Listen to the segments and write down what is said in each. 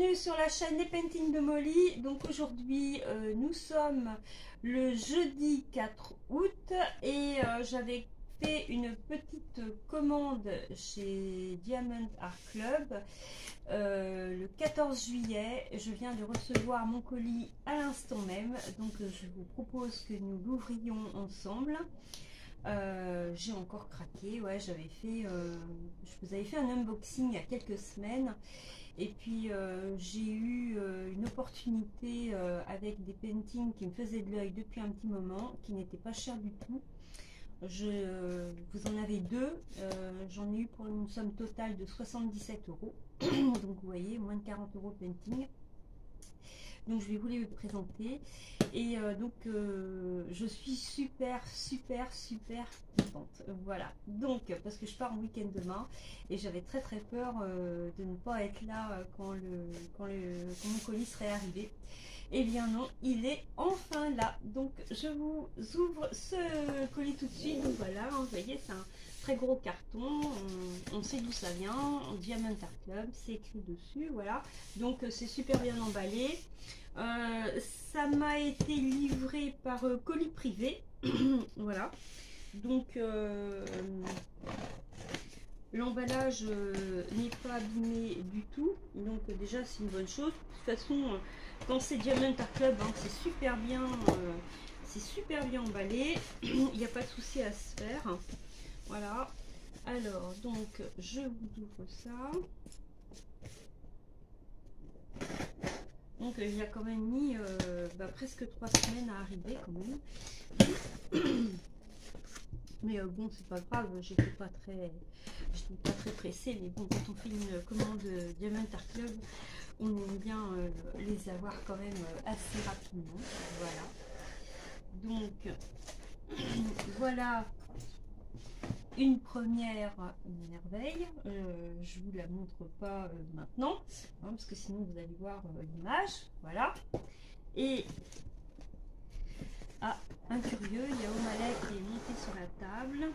bienvenue sur la chaîne Les Paintings de Molly. Donc aujourd'hui nous sommes le jeudi 4 août et j'avais fait une petite commande chez Diamond Art Club le 14 juillet. Je viens de recevoir mon colis à l'instant même, donc je vous propose que nous l'ouvrions ensemble. J'ai encore craqué, ouais, je vous avais fait un unboxing il y a quelques semaines et puis j'ai eu une opportunité avec des paintings qui me faisaient de l'œil depuis un petit moment, qui n'étaient pas chers du tout. Vous en avez deux, j'en ai eu pour une somme totale de 77 €, donc vous voyez, moins de 40 € de painting. Donc je vais vous les présenter et je suis super contente. Voilà, donc parce que je pars en week-end demain et j'avais très peur de ne pas être là quand mon colis serait arrivé. Et bien non, il est enfin là. Donc je vous ouvre ce colis tout de suite. Donc voilà, vous voyez, c'est un très gros carton, on sait d'où ça vient, Diamond Art Club, c'est écrit dessus, voilà. Donc c'est super bien emballé. Ça m'a été livré par colis privé. Voilà, donc l'emballage n'est pas abîmé du tout, donc déjà c'est une bonne chose. De toute façon, quand c'est Diamond Art Club, hein, c'est super bien emballé, il n'y a pas de souci à se faire. Voilà, alors donc je vous ouvre ça. Donc il y a quand même mis presque 3 semaines à arriver quand même. Mais bon, c'est pas grave, j'étais pas très pressée. Mais bon, quand on fait une commande Diamond Art Club, on aime bien les avoir quand même assez rapidement. Voilà. Donc voilà une première merveille. Je vous la montre pas maintenant, hein, parce que sinon vous allez voir l'image. Voilà. Et un curieux, il y a O'Malley qui est monté sur la table.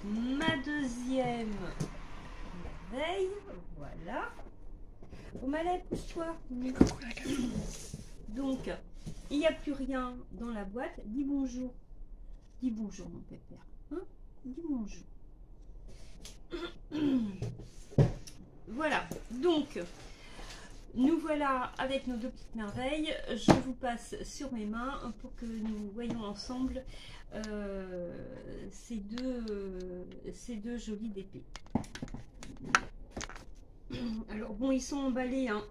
Ma deuxième merveille, voilà. O'Malley, pousse-toi. Donc, il n'y a plus rien dans la boîte. Dis bonjour. Dis bonjour, mon pépère. Hein? Dis bonjour. Voilà, donc nous voilà avec nos deux petites merveilles. Je vous passe sur mes mains pour que nous voyons ensemble ces deux jolies DP. Alors bon, ils sont emballés hein,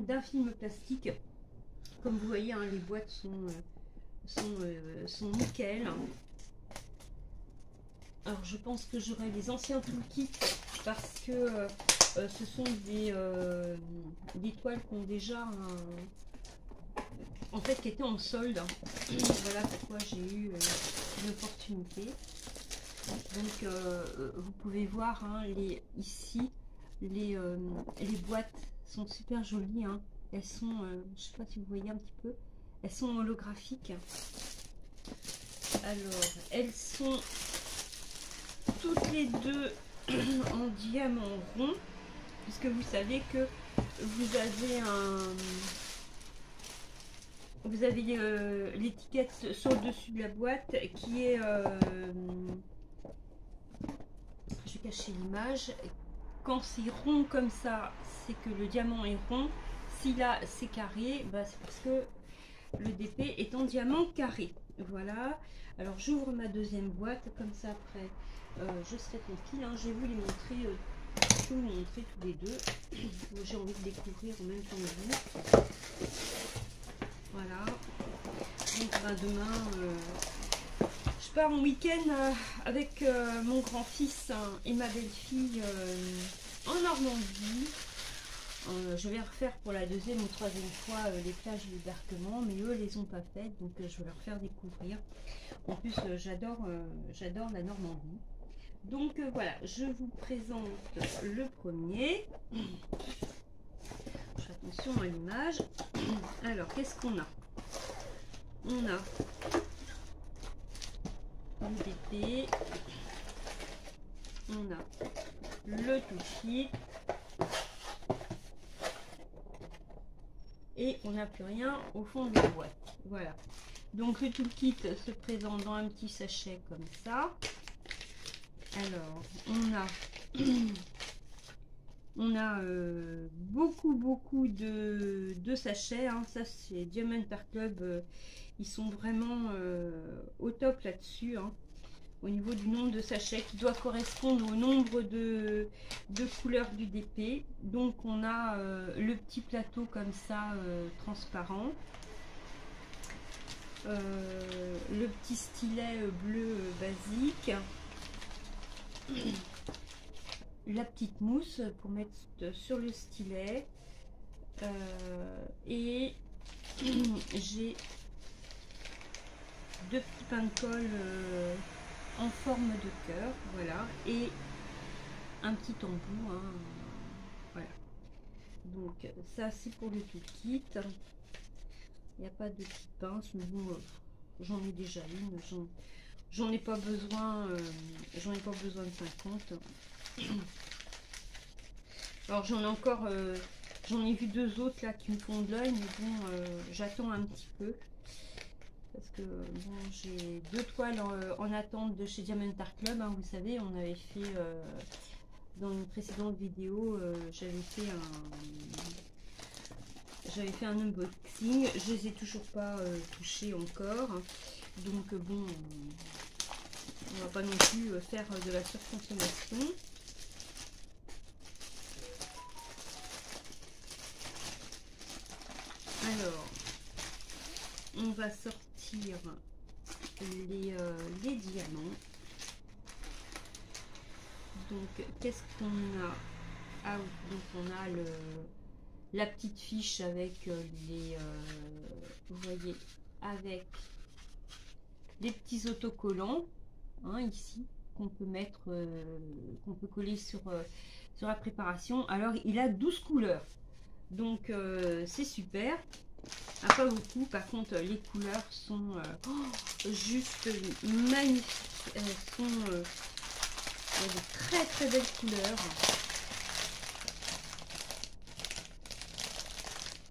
d'un film plastique. Comme vous voyez, hein, les boîtes sont nickel. Alors je pense que j'aurai les anciens toolkits parce que ce sont des toiles qui ont déjà en fait qui étaient en solde. Voilà pourquoi j'ai eu une opportunité. Donc vous pouvez voir hein, ici les boîtes sont super jolies hein. Elles sont je sais pas si vous voyez un petit peu, elles sont holographiques. Alors elles sont toutes les deux en diamant rond, puisque vous savez que vous avez l'étiquette sur le dessus de la boîte qui est je vais cacher l'image. Quand c'est rond comme ça, c'est que le diamant est rond. Si là c'est carré, bah, c'est parce que le DP est en diamant carré. Voilà, alors j'ouvre ma deuxième boîte comme ça après je serai tranquille hein. Je vais vous les montrer tous les deux. J'ai envie de découvrir en même temps que vous. Voilà, donc demain je pars en week-end avec mon grand-fils et ma belle-fille en Normandie. Je vais refaire pour la deuxième ou troisième fois les plages de débarquement, mais eux les ont pas faites, donc je vais leur faire découvrir. En plus j'adore la Normandie. Donc voilà, je vous présente le premier. Je fais attention à l'image. Alors qu'est-ce qu'on a? On a une DP, on a le toolkit. et on n'a plus rien au fond de la boîte. Voilà. Donc le toolkit se présente dans un petit sachet comme ça. Alors on a beaucoup de sachets, hein. Ça c'est Diamond Art Club, ils sont vraiment au top là-dessus, hein, au niveau du nombre de sachets qui doit correspondre au nombre de couleurs du DP. Donc on a le petit plateau comme ça transparent, le petit stylet bleu basique, la petite mousse pour mettre sur le stylet, et j'ai deux petits pains de colle en forme de cœur, voilà, et un petit embout, hein, voilà. Donc ça c'est pour le tout kit. Il n'y a pas de petite pince, mais bon, j'en ai déjà une, j'en ai pas besoin, j'en ai pas besoin de 50. Alors j'en ai encore, j'en ai vu deux autres là qui me font de l'œil, mais bon, j'attends un petit peu parce que bon, j'ai deux toiles en attente de chez Diamond Art Club, hein. Vous savez, on avait fait dans une précédente vidéo, j'avais fait un unboxing. Je les ai toujours pas touchés encore, donc bon, on va pas non plus faire de la surconsommation. Alors, on va sortir les diamants. Donc, qu'est-ce qu'on a? Ah oui, donc on a la petite fiche avec vous voyez, avec les petits autocollants, hein, ici, qu'on peut mettre, qu'on peut coller sur la préparation. Alors, il a 12 couleurs. Donc c'est super, pas beaucoup. Par contre les couleurs sont juste magnifiques. Elles sont de très belles couleurs.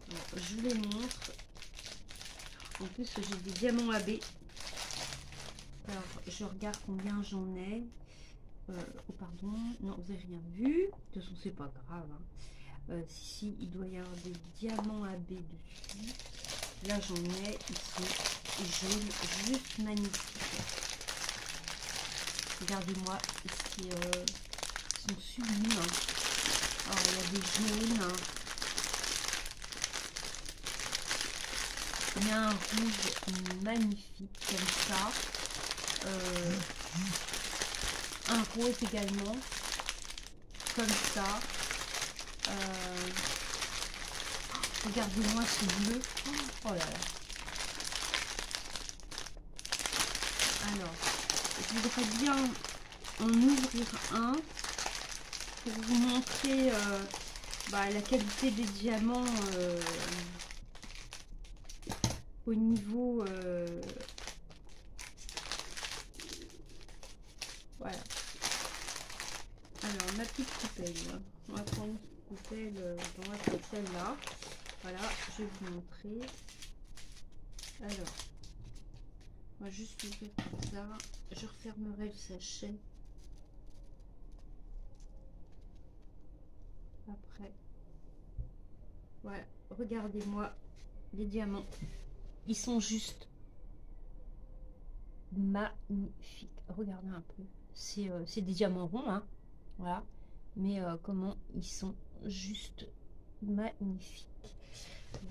Alors, je vous les montre. En plus j'ai des diamants AB. Alors je regarde combien j'en ai. Oh pardon, non, vous n'avez rien vu. De toute façon c'est pas grave, hein. Si, il doit y avoir des diamants AB dessus. Là j'en ai, ils sont jaunes, juste magnifiques. Regardez-moi, ils sont sublimes. Alors il y a des jaunes, il y a un rouge magnifique comme ça, un rose également comme ça. Regardez-moi ce bleu. Oh là là. Alors, je voudrais bien en ouvrir un pour vous montrer la qualité des diamants au niveau voilà. Alors ma petite coupelle, on va prendre une petite coupelle, on va prendre celle-là. Voilà, je vais vous montrer. Alors, on va juste ouvrir comme ça. Je refermerai le sachet après. Voilà, regardez-moi les diamants. Ils sont juste magnifiques. Regardez un peu. C'est des diamants ronds, hein. Voilà. Mais comment ils sont juste magnifiques.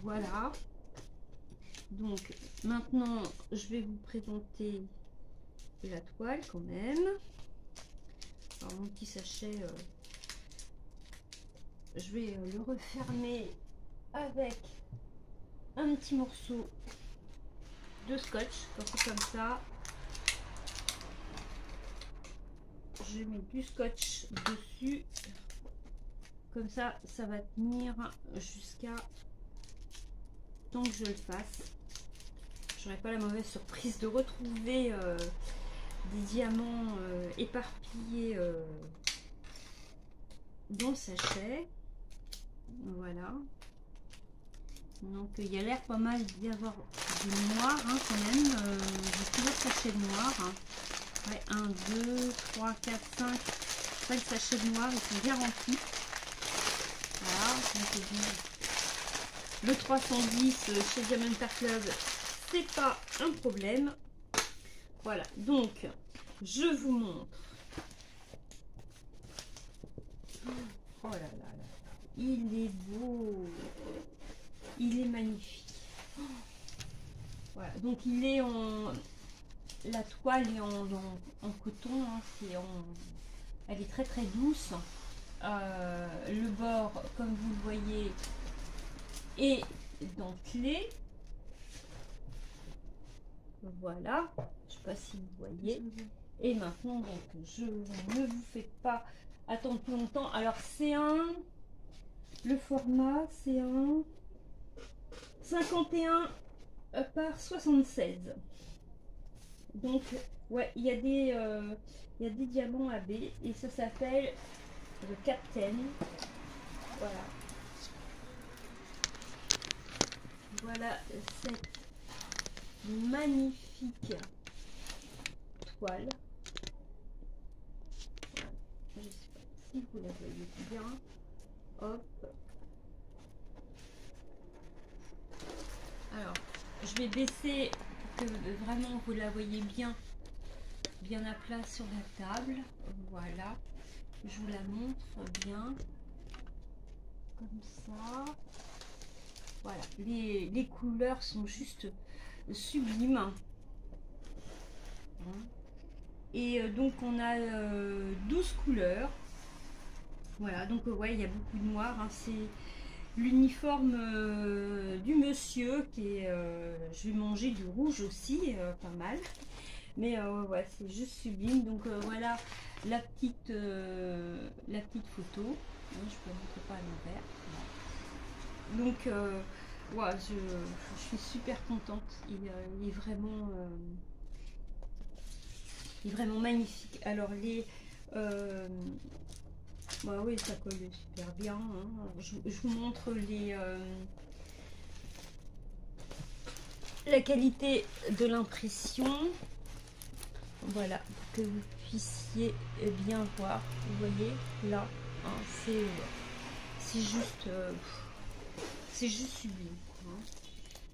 Voilà. Donc maintenant je vais vous présenter la toile quand même. Alors mon petit sachet, je vais le refermer avec un petit morceau de scotch, comme ça. Je mets du scotch dessus, comme ça, ça va tenir jusqu'à tant que je le fasse. J'aurais pas la mauvaise surprise de retrouver des diamants éparpillés dans le sachet. Voilà. Donc il y a l'air pas mal d'y avoir du noir hein, quand même. J'ai plusieurs sachets de noir. Hein. Ouais, 1, 2, 3, 4, 5 sachets de noir, ils sont bien remplis. Voilà, donc, le 310 chez Diamanta Club, c'est pas un problème. Voilà, donc je vous montre. Oh là là là, il est beau, il est magnifique. Voilà, donc il est en, la toile est en coton, hein, elle est très très douce. Le bord, comme vous le voyez, est dentelé. Voilà, je sais pas si vous voyez. Et maintenant, donc, je ne vous fais pas attendre plus longtemps. Alors, le format, c'est un 51 par 76. Donc, ouais, il y a des diamants AB et ça s'appelle le Captain. Voilà. Voilà cette magnifique toile. Voilà. Je ne sais pas si vous la voyez bien. Hop. Alors, je vais baisser pour que vraiment vous la voyez bien à plat sur la table. Voilà. Je vous la montre bien. Comme ça. Voilà. Les couleurs sont juste sublimes. Et donc on a 12 couleurs. Voilà, donc ouais, il y a beaucoup de noir. Hein. C'est l'uniforme du monsieur qui est... je vais manger du rouge aussi, pas mal. Mais ouais, c'est juste sublime. Donc voilà la petite photo. Je peux montrer pas à l'envers. Donc ouais, je suis super contente. Il est vraiment... il est vraiment magnifique. Alors les bah oui, ça colle super bien hein. Je vous montre la qualité de l'impression. Voilà, pour que vous puissiez bien voir. Vous voyez là hein, c'est juste sublime hein.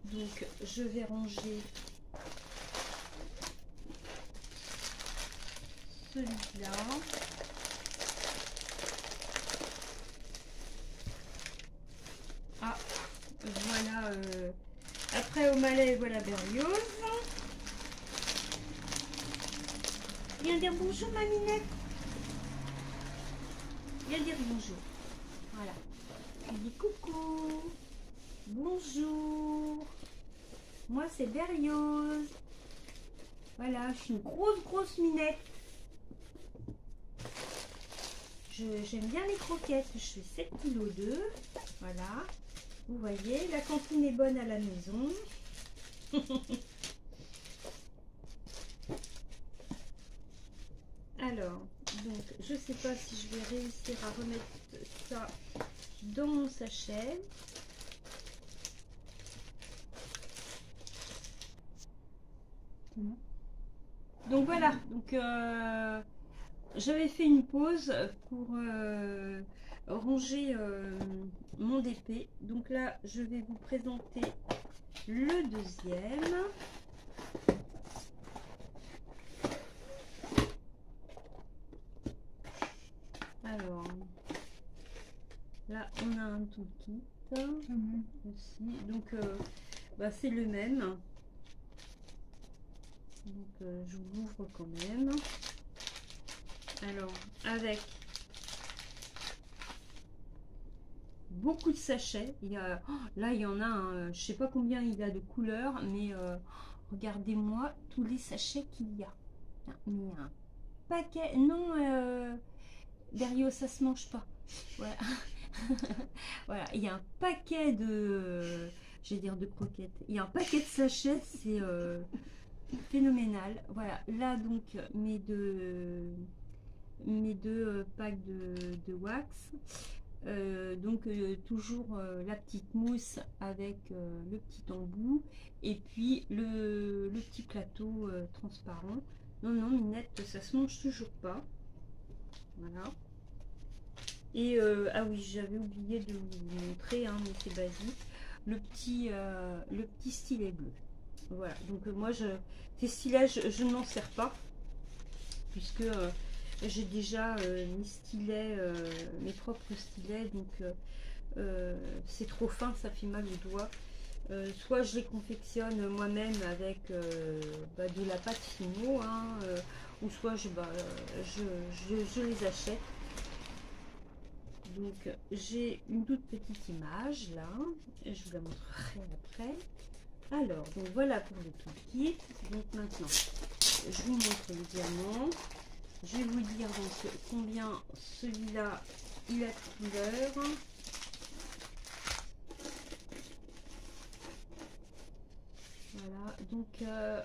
Donc je vais ranger celui-là. Ah, voilà. Après au malais, voilà Berlioz. Viens dire bonjour, ma minette. Viens dire bonjour. Voilà. Tu dis coucou. Bonjour. Moi, c'est Berlioz. Voilà, je suis une grosse minette. J'aime bien les croquettes. Je fais 7 kg 2. Voilà. Vous voyez, la cantine est bonne à la maison. Alors, donc, je sais pas si je vais réussir à remettre ça dans mon sachet. Donc voilà, donc j'avais fait une pause pour ranger mon DP. Donc là, je vais vous présenter le deuxième. Alors, là, on a un toolkit aussi. Donc, bah, c'est le même. Donc, je vous l'ouvre quand même. Alors, avec beaucoup de sachets. Il y a, oh, là, il y en a un, je sais pas combien il y a de couleurs, mais regardez-moi tous les sachets qu'il y a. Mais un paquet. Non, Dario, ça se mange pas. Voilà. Voilà, il y a un paquet de, je vais dire de croquettes. Il y a un paquet de sachets, c'est phénoménal. Voilà, là donc mes deux packs de wax. Donc toujours la petite mousse avec le petit embout et puis le petit plateau transparent. Non, non, Minette, ça se mange toujours pas. Voilà. Et ah oui, j'avais oublié de vous montrer, hein, mais c'est basique, le petit stylet bleu. Voilà, donc moi, ces stylets, je ne m'en sers pas, puisque j'ai déjà mes stylets, mes propres stylets, donc c'est trop fin, ça fait mal aux doigts. Soit je les confectionne moi-même avec de la pâte Fimo, hein, ou soit je les achète. Donc j'ai une toute petite image là, et je vous la montrerai après. Alors, donc voilà pour le tout kit. Donc maintenant, je vous montre le diamant. Je vais vous dire donc combien celui-là il a de couleurs. Voilà, donc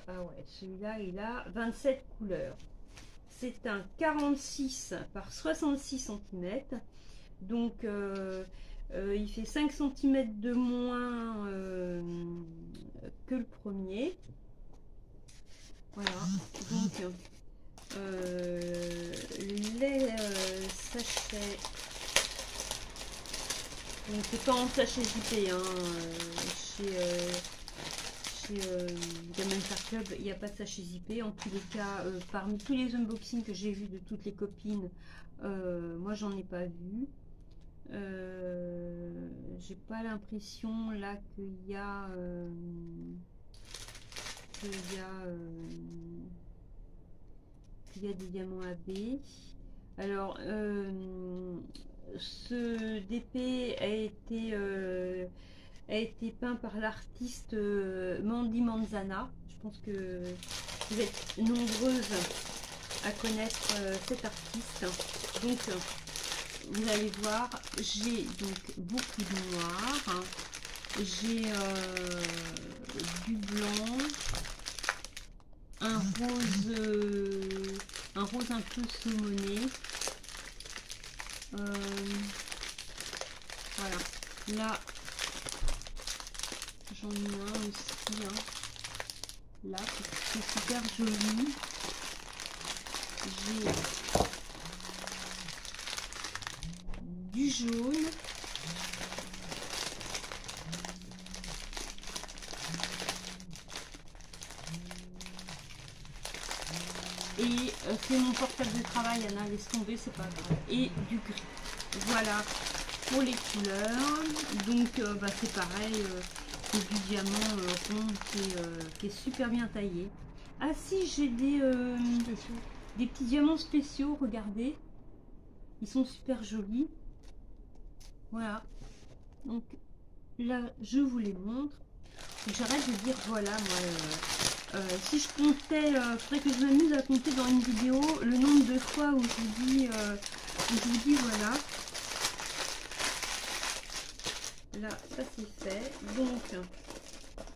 ah ouais, celui-là il a 27 couleurs. C'est un 46 par 66 cm. Donc il fait 5 cm de moins que le premier. Voilà, donc les sachets, donc c'est pas en sachet zippé, hein, chez Diamond Art Club, il n'y a pas de sachet zippé. En tous les cas, parmi tous les unboxings que j'ai vus de toutes les copines, moi j'en ai pas vu. J'ai pas l'impression là qu'il y a des diamants AB. Alors ce DP a été peint par l'artiste Mandy Manzana. Je pense que vous êtes nombreuses à connaître cet artiste. Donc vous allez voir, j'ai donc beaucoup de noir, hein. J'ai du blanc, un rose un peu saumoné. Voilà, là j'en ai un aussi, hein. Là c'est super joli. J'ai du jaune, et c'est mon portable de travail, Anna, laisse tomber, c'est pas grave, et du gris. Voilà pour les couleurs. Donc c'est pareil, c'est du diamant rond qui est super bien taillé. Ah si, j'ai des petits diamants spéciaux, regardez, ils sont super jolis. Voilà, donc là je vous les montre. J'arrête de dire voilà, moi si je comptais, faudrait que je m'amuse à compter dans une vidéo le nombre de fois où je vous dis voilà. Là ça c'est fait, donc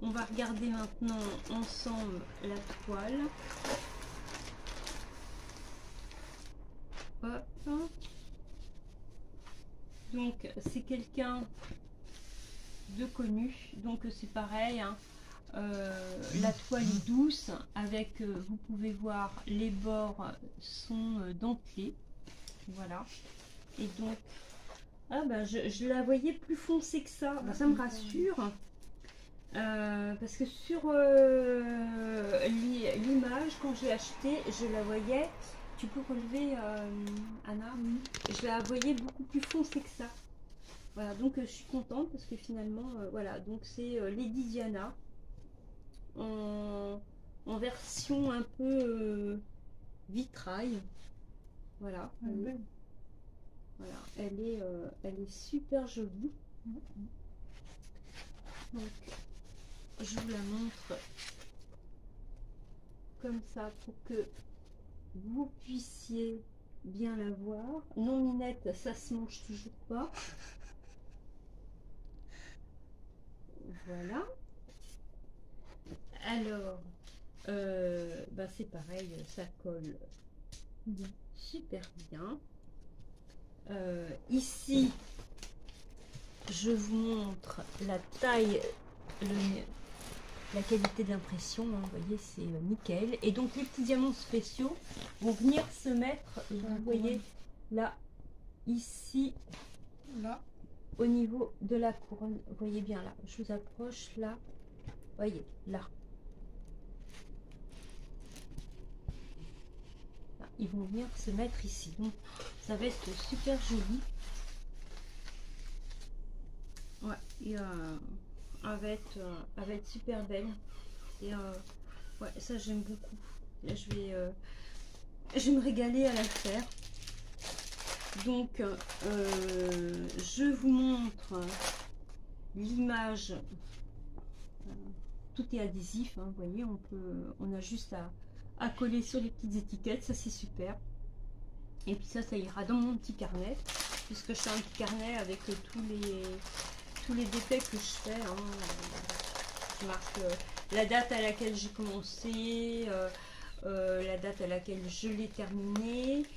on va regarder maintenant ensemble la toile. Hop. Donc c'est quelqu'un de connu, donc c'est pareil, hein. La toile est douce avec, vous pouvez voir, les bords sont dentelés, voilà. Et donc je la voyais plus foncée que ça, ça me rassure, parce que sur l'image quand j'ai acheté, je la voyais, tu peux relever Anna, je la voyais beaucoup plus foncée que ça. Voilà, donc je suis contente parce que finalement, voilà, donc c'est Lady Diana en version un peu vitrail. Voilà, voilà, elle est super jolie. Donc je vous la montre comme ça pour que vous puissiez bien la voir. Non, Minette, ça se mange toujours pas. Voilà. Alors, c'est pareil, ça colle super bien. Ici, je vous montre la taille, la qualité d'impression, hein, vous voyez, c'est nickel. Et donc les petits diamants spéciaux vont venir se mettre, vous voyez, là, ici, Là. au niveau de la couronne. Vous voyez bien là, je vous approche là, voyez, là. Là, ils vont venir se mettre ici. Donc ça va être super joli. Ouais, et, elle va être super belle. Et ouais, ça j'aime beaucoup. Là, je vais me régaler à la faire. Donc, je vous montre l'image. Tout est adhésif, hein, vous voyez, on a juste à coller sur les petites étiquettes, ça c'est super. Et puis ça ira dans mon petit carnet, puisque je fais un petit carnet avec tous les détails que je fais. Hein. Je marque la date à laquelle j'ai commencé, la date à laquelle je l'ai terminé,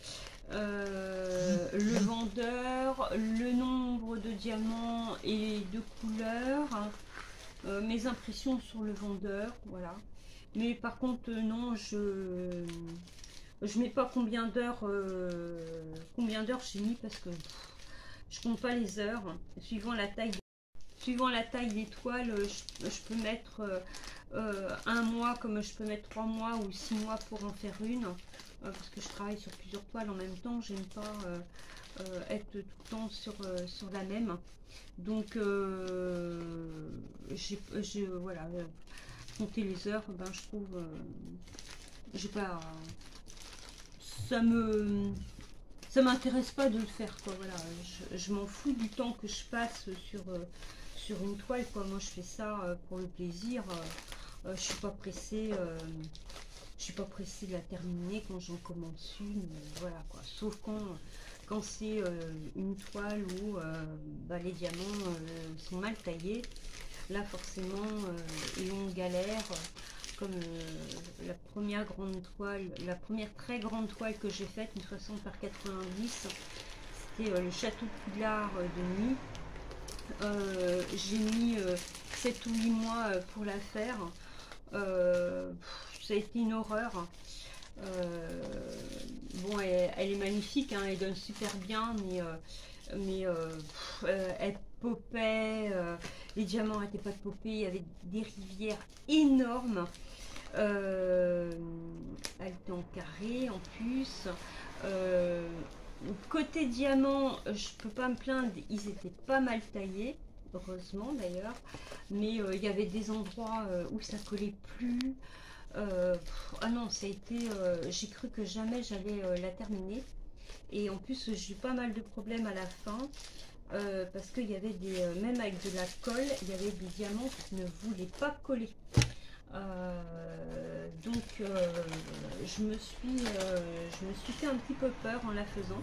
le vendeur, le nombre de diamants et de couleurs, mes impressions sur le vendeur, voilà. Mais par contre non, je mets pas combien d'heures j'ai mis, parce que je compte pas les heures. Suivant la taille des toiles, je peux mettre un mois, comme je peux mettre 3 mois ou 6 mois pour en faire une, parce que je travaille sur plusieurs toiles en même temps. J'aime pas être tout le temps sur la même. Donc voilà, compter les heures, ben je trouve j'ai pas, ça m'intéresse pas de le faire, quoi. Voilà, je m'en fous du temps que je passe sur une toile, quoi. Moi je fais ça pour le plaisir. Je suis pas pressée, de la terminer quand j'en commence une, voilà, quoi. Sauf quand c'est une toile où bah, les diamants sont mal taillés, là forcément, et on galère, comme la première grande toile, la première très grande toile que j'ai faite, une 60 par 90, c'était le château de Poudlard de nuit. J'ai mis 7 ou 8 mois pour la faire. Ça a été une horreur. Bon, elle est magnifique, hein, elle donne super bien, mais elle popait, les diamants n'arrêtaient pas de popper, il y avait des rivières énormes. Elle était en carré en plus. Côté diamant, je peux pas me plaindre, ils étaient pas mal taillés, heureusement d'ailleurs, mais il y avait des endroits où ça collait plus. Ah non, ça a été, j'ai cru que jamais j'allais la terminer, et en plus j'ai eu pas mal de problèmes à la fin, parce qu'il y avait même avec de la colle, il y avait des diamants qui ne voulaient pas coller. Donc je me suis fait un petit peu peur en la faisant,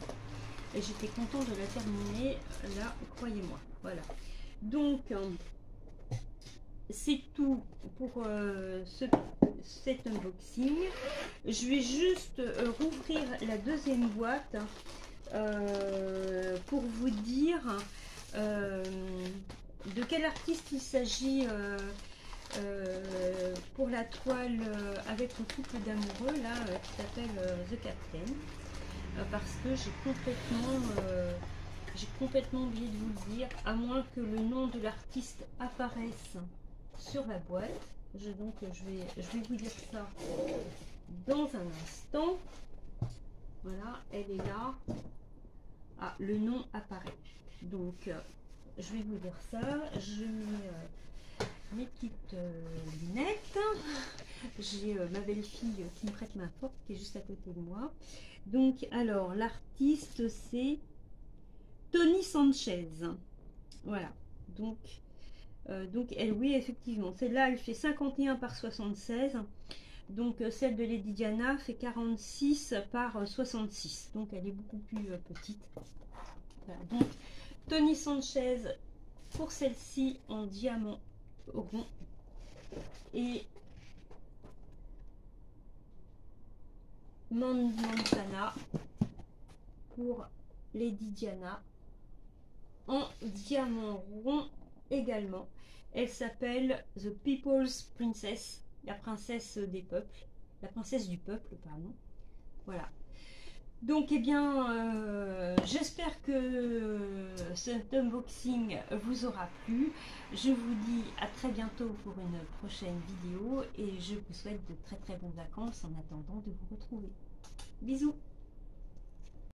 et j'étais contente de la terminer là, croyez-moi. Voilà, donc c'est tout pour cet unboxing. Je vais juste rouvrir la deuxième boîte pour vous dire de quel artiste il s'agit pour la toile avec le couple d'amoureux là, qui s'appelle The Captain, parce que j'ai complètement oublié de vous le dire, à moins que le nom de l'artiste apparaisse sur la boîte. Donc je vais vous dire ça dans un instant. Voilà, elle est là. Ah, le nom apparaît. Donc je vais vous dire ça. Je mets mes petites lunettes. J'ai ma belle-fille qui me prête ma forte, qui est juste à côté de moi. Donc alors l'artiste c'est Tony Sanchez. Voilà, donc elle, oui, effectivement, celle-là elle fait 51 par 76, donc celle de Lady Diana fait 46 par 66, donc elle est beaucoup plus petite. Voilà, donc Tony Sanchez pour celle-ci en diamant rond, et Montana pour Lady Diana en diamant rond également. Elle s'appelle The People's Princess, la princesse des peuples, la princesse du peuple, pardon. Voilà. Donc, eh bien, j'espère que cet unboxing vous aura plu. Je vous dis à très bientôt pour une prochaine vidéo et je vous souhaite de très très bonnes vacances en attendant de vous retrouver. Bisous!